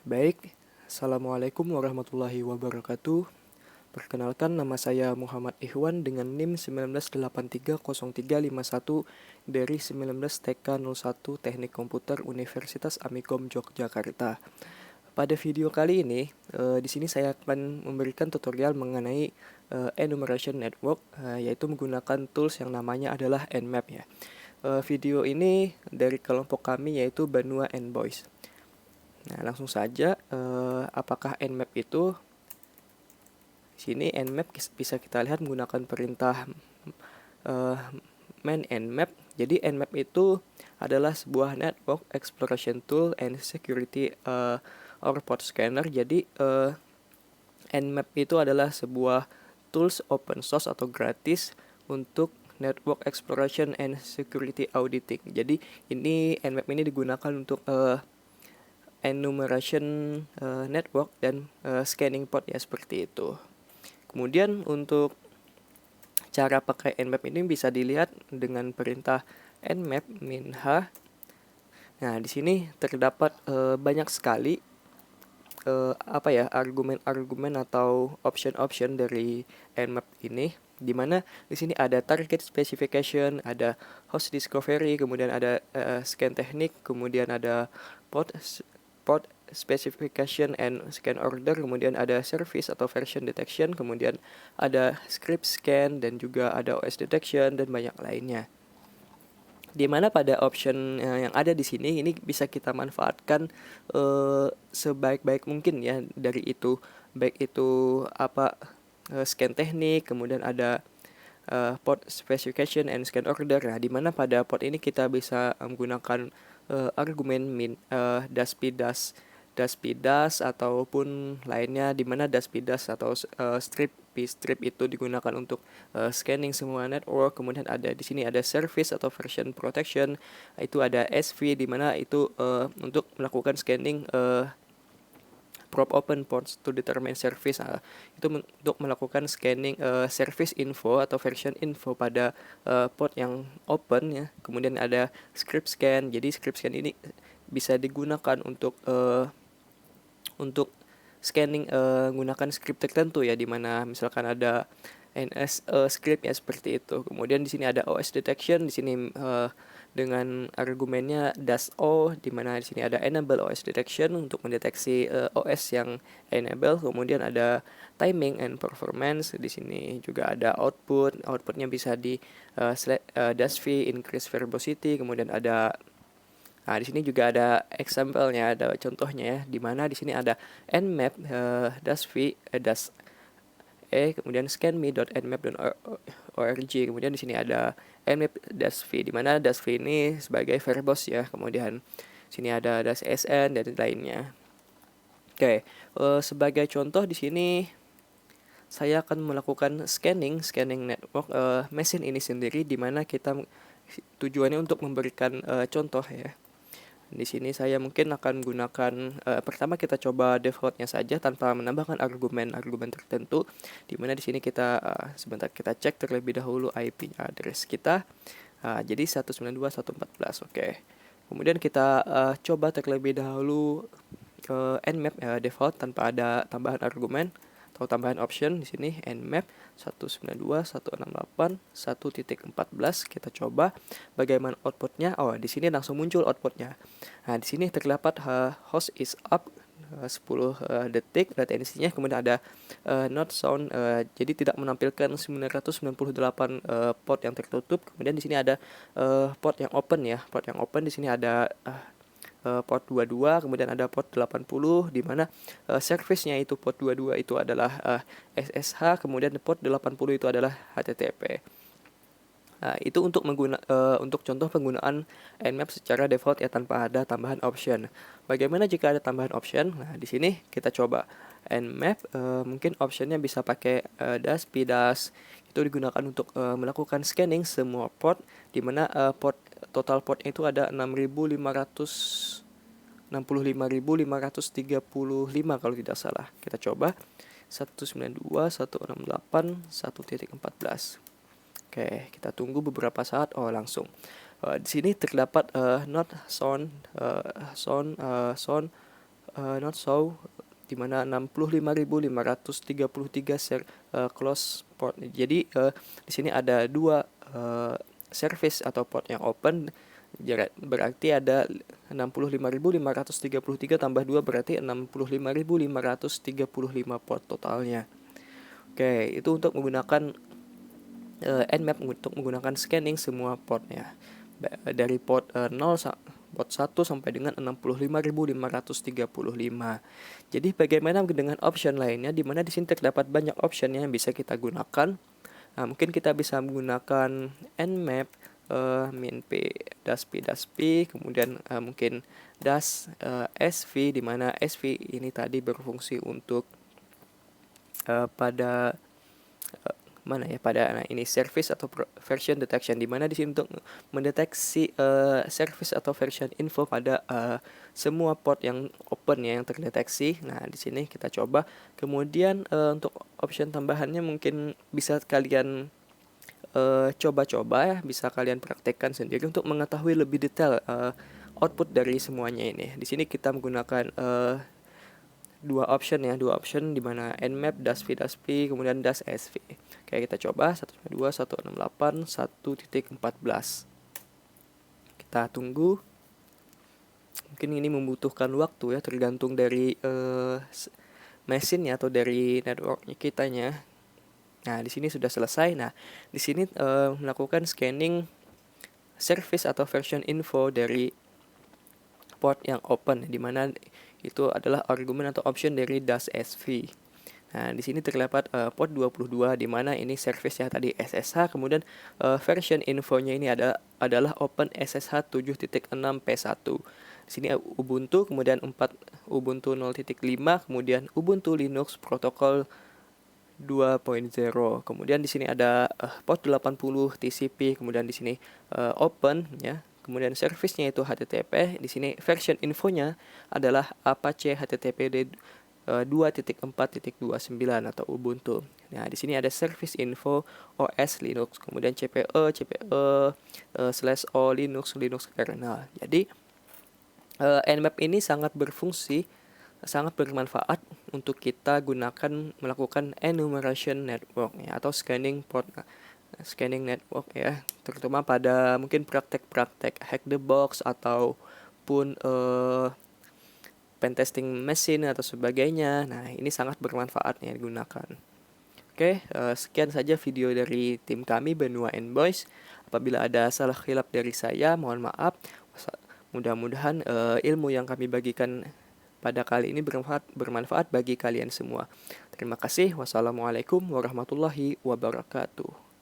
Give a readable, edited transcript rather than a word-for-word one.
Baik, Assalamualaikum warahmatullahi wabarakatuh. Perkenalkan, nama saya Muhammad Ikhwan dengan NIM 19830351 dari 19TK01 Teknik Komputer Universitas Amikom Yogyakarta. Pada video kali ini, di sini saya akan memberikan tutorial mengenai enumeration network, yaitu menggunakan tools yang namanya adalah Nmap ya. Video ini dari kelompok kami yaitu Banua and Boys. Nah, langsung saja, apakah Nmap itu? Di sini Nmap bisa kita lihat menggunakan perintah man Nmap. Jadi Nmap itu adalah sebuah network exploration tool and security or port scanner. Jadi Nmap itu adalah sebuah tools open source atau gratis untuk network exploration and security auditing. Jadi ini Nmap ini digunakan untuk enumeration network dan scanning port ya, seperti itu. Kemudian untuk cara pakai Nmap ini bisa dilihat dengan perintah nmap -h. Nah, di sini terdapat banyak sekali argumen-argumen atau option-option dari Nmap ini, di mana di sini ada target specification, ada host discovery, kemudian ada scan teknik, kemudian ada port specification and scan order, kemudian ada service atau version detection, kemudian ada script scan, dan juga ada OS detection dan banyak lainnya. Di mana pada option yang ada di sini ini bisa kita manfaatkan sebaik-baik mungkin ya dari itu, baik itu scan teknik, kemudian ada port specification and scan order. Nah, di mana pada port ini kita bisa menggunakan argumen min, das ataupun lainnya, di mana das atau strip itu digunakan untuk scanning semua network. Kemudian ada di sini ada service atau version protection, itu ada SV di mana itu untuk melakukan scanning prop open ports to determine service, itu untuk melakukan scanning service info atau version info pada port yang open ya. Kemudian ada script scan. Jadi script scan ini bisa digunakan untuk scanning menggunakan script tertentu ya, dimana misalkan ada NS script ya, seperti itu. Kemudian di sini ada OS detection, di sini dengan argumennya -o, di mana di sini ada enable OS detection untuk mendeteksi OS yang enable. Kemudian ada timing and performance, di sini juga ada outputnya bisa di -v increase verbosity. Kemudian ada di sini juga ada example-nya, ada contohnya ya, di mana di sini ada nmap kemudian scanme.nmap.org. Kemudian di sini ada nmap-v, di mana -v ini sebagai verbose ya. Kemudian sini ada -sn dan lainnya. Oke, sebagai contoh di sini saya akan melakukan scanning network mesin ini sendiri, di mana kita tujuannya untuk memberikan contoh ya. Di sini saya mungkin akan gunakan pertama kita coba defaultnya saja tanpa menambahkan argumen tertentu, di mana di sini kita sebentar kita cek terlebih dahulu IP address kita. Jadi 192.114. Oke. Kemudian kita coba terlebih dahulu nmap default tanpa ada tambahan argumen atau tambahan option. Di sini nmap 192.168.1.14. Kita coba bagaimana outputnya. Di sini langsung muncul outputnya. Nah, di sini terdapat host is up 10 detik latensinya, kemudian ada not sound, jadi tidak menampilkan 998 port yang tertutup. Kemudian di sini ada port yang open ya. Port yang open di sini ada port 22, kemudian ada port 80, di mana service-nya itu port 22 itu adalah SSH, kemudian port 80 itu adalah HTTP. Itu untuk contoh penggunaan Nmap secara default ya, tanpa ada tambahan option. Bagaimana jika ada tambahan option? Nah, di sini kita coba Nmap, mungkin optionnya bisa pakai das. Itu digunakan untuk melakukan scanning semua port, di mana total portnya itu ada 65.535 kalau tidak salah. Kita coba 192.168.1.14. Oke, kita tunggu beberapa saat. Langsung. Di sini terdapat not sound not show, di mana 65.533 close port. Jadi di sini ada dua service atau port yang open, berarti ada 65.533 tambah 2 berarti 65.535 port totalnya. Oke, itu untuk menggunakan Nmap, untuk menggunakan scanning semua portnya dari port 0 port 1 sampai dengan 65.535. Jadi bagaimana dengan option lainnya, di mana di sini terdapat banyak option yang bisa kita gunakan. Nah, mungkin kita bisa menggunakan Nmap, min p das p, kemudian mungkin das sv, di mana sv ini tadi berfungsi untuk pada ini service atau version detection, di mana di sini untuk mendeteksi service atau version info pada semua port yang open ya, yang terdeteksi. Nah, di sini kita coba. Kemudian untuk option tambahannya mungkin bisa kalian coba-coba ya, bisa kalian praktekkan sendiri untuk mengetahui lebih detail output dari semuanya ini. Di sini kita menggunakan dua option di mana Nmap, das p, kemudian das sv. Oke, kita coba 192.168.1.14. Kita tunggu. Mungkin ini membutuhkan waktu ya, tergantung dari mesinnya atau dari networknya kitanya. Nah, di sini sudah selesai. Nah, di sini melakukan scanning service atau version info dari port yang open, di mana itu adalah argumen atau option dari das sv. Nah, di sini terdapat port 22, di mana ini service-nya tadi SSH, kemudian version infonya ini adalah Open SSH 7.6 P1. Di sini Ubuntu, kemudian Ubuntu 0.5, kemudian Ubuntu Linux Protocol 2.0. Kemudian di sini ada port 80 TCP, kemudian di sini open ya. Kemudian service-nya itu HTTP. Di sini version infonya adalah Apache HTTPD 2.4.29 atau Ubuntu. Nah, di sini ada service info OS Linux, kemudian CPE/O Linux kernel. Jadi Nmap ini sangat berfungsi, sangat bermanfaat untuk kita gunakan melakukan enumeration network ya, atau scanning network ya, terutama pada mungkin praktek-praktek hack the box ataupun pentesting mesin atau sebagainya. Nah, ini sangat bermanfaat ya digunakan. Oke, sekian saja video dari tim kami Benua and Boys. Apabila ada salah khilaf dari saya, mohon maaf. Mudah-mudahan ilmu yang kami bagikan pada kali ini bermanfaat bagi kalian semua. Terima kasih. Wassalamualaikum warahmatullahi wabarakatuh.